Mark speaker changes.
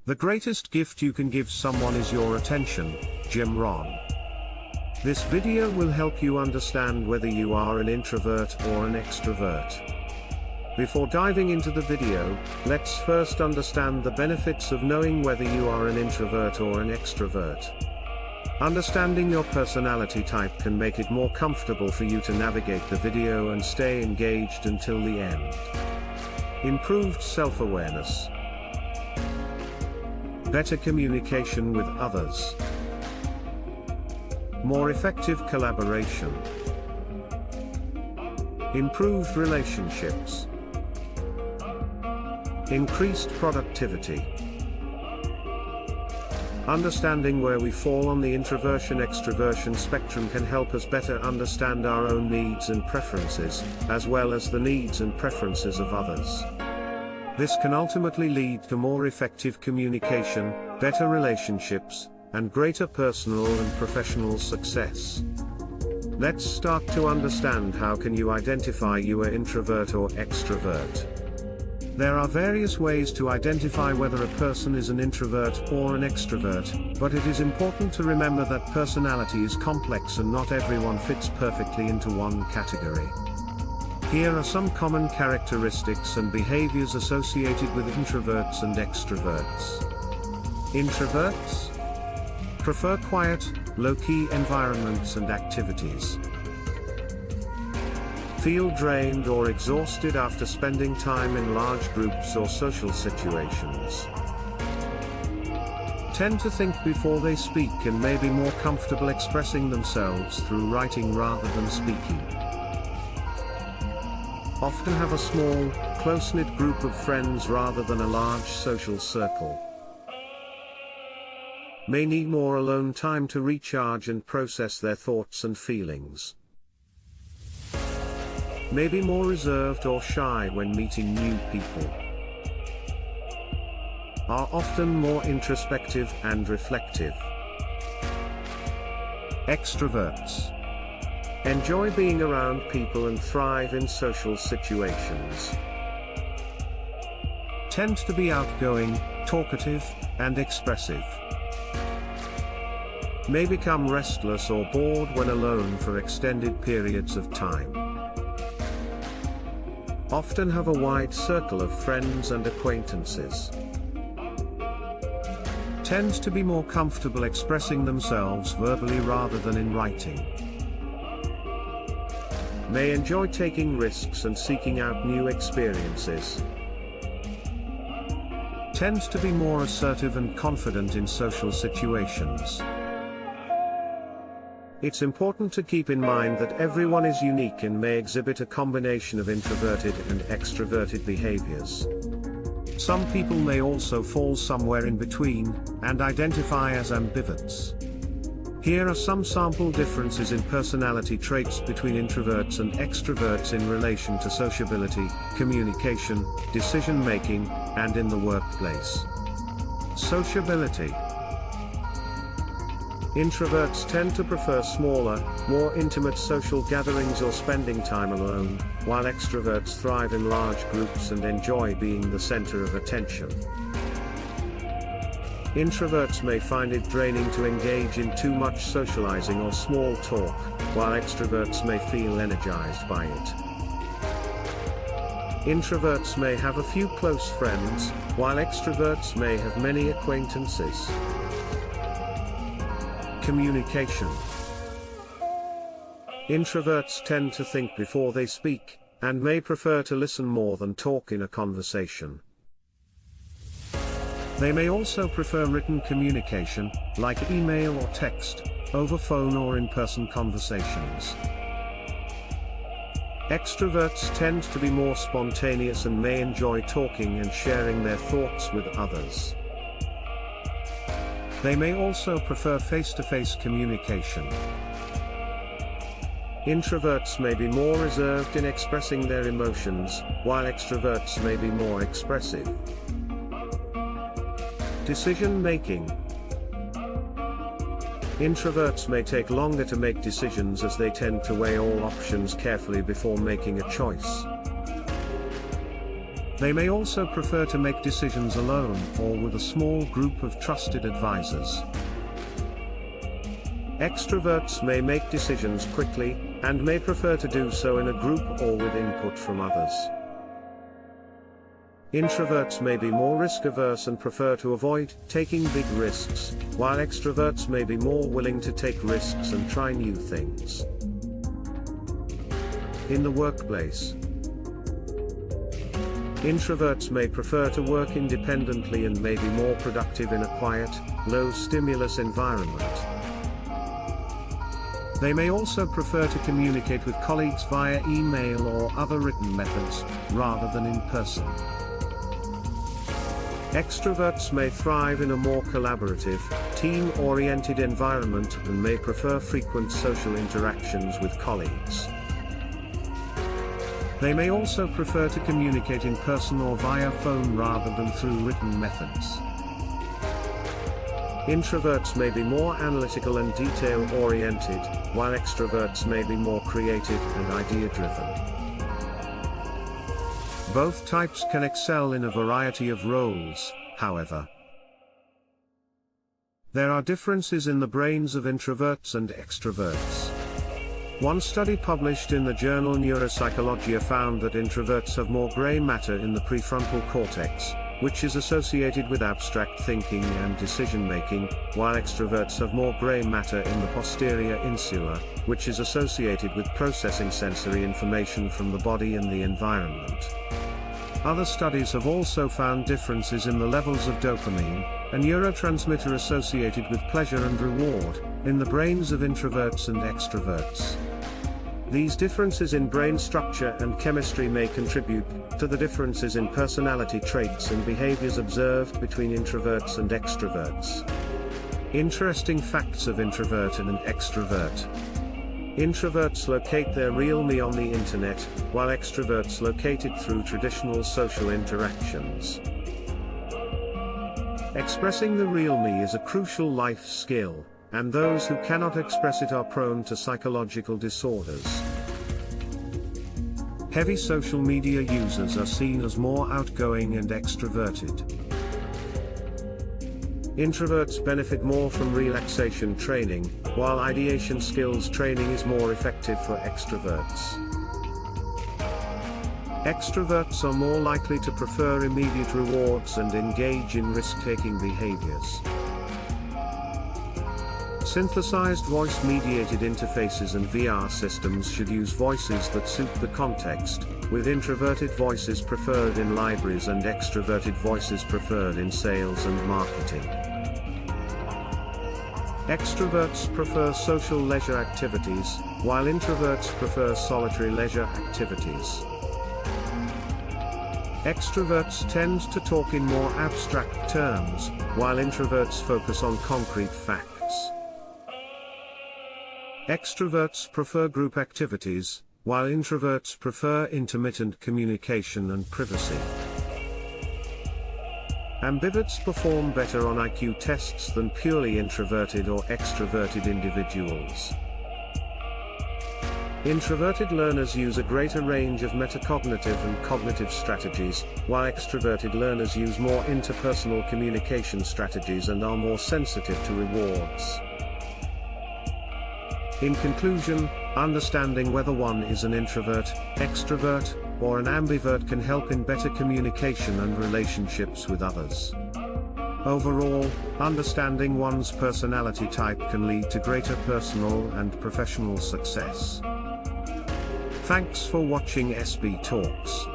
Speaker 1: The greatest gift you can give someone is your attention, Jim Rohn. This video will help you understand whether you are an introvert or an extrovert. Before diving into the video, let's first understand the benefits of knowing whether you are an introvert or an extrovert. Understanding your personality type can make it more comfortable for you to navigate the video and stay engaged until the end. Improved self-awareness. Better communication with others. More effective collaboration. Improved relationships. Increased productivity. Understanding where we fall on the introversion-extroversion spectrum can help us better understand our own needs and preferences, as well as the needs and preferences of others. This can ultimately lead to more effective communication, better relationships, and greater personal and professional success. Let's start to understand how can you identify you are introvert or extrovert. There are various ways to identify whether a person is an introvert or an extrovert, but it is important to remember that personality is complex and not everyone fits perfectly into one category. Here are some common characteristics and behaviors associated with introverts and extroverts. Introverts prefer quiet, low-key environments and activities. Feel drained or exhausted after spending time in large groups or social situations. Tend to think before they speak and may be more comfortable expressing themselves through writing rather than speaking. Often have a small, close-knit group of friends rather than a large social circle. May need more alone time to recharge and process their thoughts and feelings. May be more reserved or shy when meeting new people. Are often more introspective and reflective. Extroverts enjoy being around people and thrive in social situations. Tend to be outgoing, talkative, and expressive. May become restless or bored when alone for extended periods of time. Often have a wide circle of friends and acquaintances. Tend to be more comfortable expressing themselves verbally rather than in writing. May enjoy taking risks and seeking out new experiences. Tend to be more assertive and confident in social situations. It's important to keep in mind that everyone is unique and may exhibit a combination of introverted and extroverted behaviors. Some people may also fall somewhere in between, and identify as ambiverts. Here are some sample differences in personality traits between introverts and extroverts in relation to sociability, communication, decision-making, and in the workplace. Sociability. Introverts tend to prefer smaller, more intimate social gatherings or spending time alone, while extroverts thrive in large groups and enjoy being the center of attention. Introverts may find it draining to engage in too much socializing or small talk, while extroverts may feel energized by it. Introverts may have a few close friends, while extroverts may have many acquaintances. Communication. Introverts tend to think before they speak, and may prefer to listen more than talk in a conversation. They may also prefer written communication, like email or text, over phone or in-person conversations. Extroverts tend to be more spontaneous and may enjoy talking and sharing their thoughts with others. They may also prefer face-to-face communication. Introverts may be more reserved in expressing their emotions, while extroverts may be more expressive. Decision-making. Introverts may take longer to make decisions as they tend to weigh all options carefully before making a choice. They may also prefer to make decisions alone or with a small group of trusted advisors. Extroverts may make decisions quickly, and may prefer to do so in a group or with input from others. Introverts may be more risk-averse and prefer to avoid taking big risks, while extroverts may be more willing to take risks and try new things. In the workplace, introverts may prefer to work independently and may be more productive in a quiet, low-stimulus environment. They may also prefer to communicate with colleagues via email or other written methods, rather than in person. Extroverts may thrive in a more collaborative, team-oriented environment and may prefer frequent social interactions with colleagues. They may also prefer to communicate in person or via phone rather than through written methods. Introverts may be more analytical and detail-oriented, while extroverts may be more creative and idea-driven. Both types can excel in a variety of roles, however. There are differences in the brains of introverts and extroverts. One study published in the journal Neuropsychology found that introverts have more gray matter in the prefrontal cortex, which is associated with abstract thinking and decision-making, while extroverts have more gray matter in the posterior insula, which is associated with processing sensory information from the body and the environment. Other studies have also found differences in the levels of dopamine, a neurotransmitter associated with pleasure and reward, in the brains of introverts and extroverts. These differences in brain structure and chemistry may contribute to the differences in personality traits and behaviors observed between introverts and extroverts. Interesting facts of introvert and an extrovert. Introverts locate their real me on the internet, while extroverts locate it through traditional social interactions. Expressing the real me is a crucial life skill, and those who cannot express it are prone to psychological disorders. Heavy social media users are seen as more outgoing and extroverted. Introverts benefit more from relaxation training, while ideation skills training is more effective for extroverts. Extroverts are more likely to prefer immediate rewards and engage in risk-taking behaviors. Synthesized voice-mediated interfaces and VR systems should use voices that suit the context, with introverted voices preferred in libraries and extroverted voices preferred in sales and marketing. Extroverts prefer social leisure activities, while introverts prefer solitary leisure activities. Extroverts tend to talk in more abstract terms, while introverts focus on concrete facts. Extroverts prefer group activities, while introverts prefer intermittent communication and privacy. Ambiverts perform better on IQ tests than purely introverted or extroverted individuals. Introverted learners use a greater range of metacognitive and cognitive strategies, while extroverted learners use more interpersonal communication strategies and are more sensitive to rewards. In conclusion, understanding whether one is an introvert, extrovert, or an ambivert can help in better communication and relationships with others. Overall, understanding one's personality type can lead to greater personal and professional success. Thanks for watching SB Talks.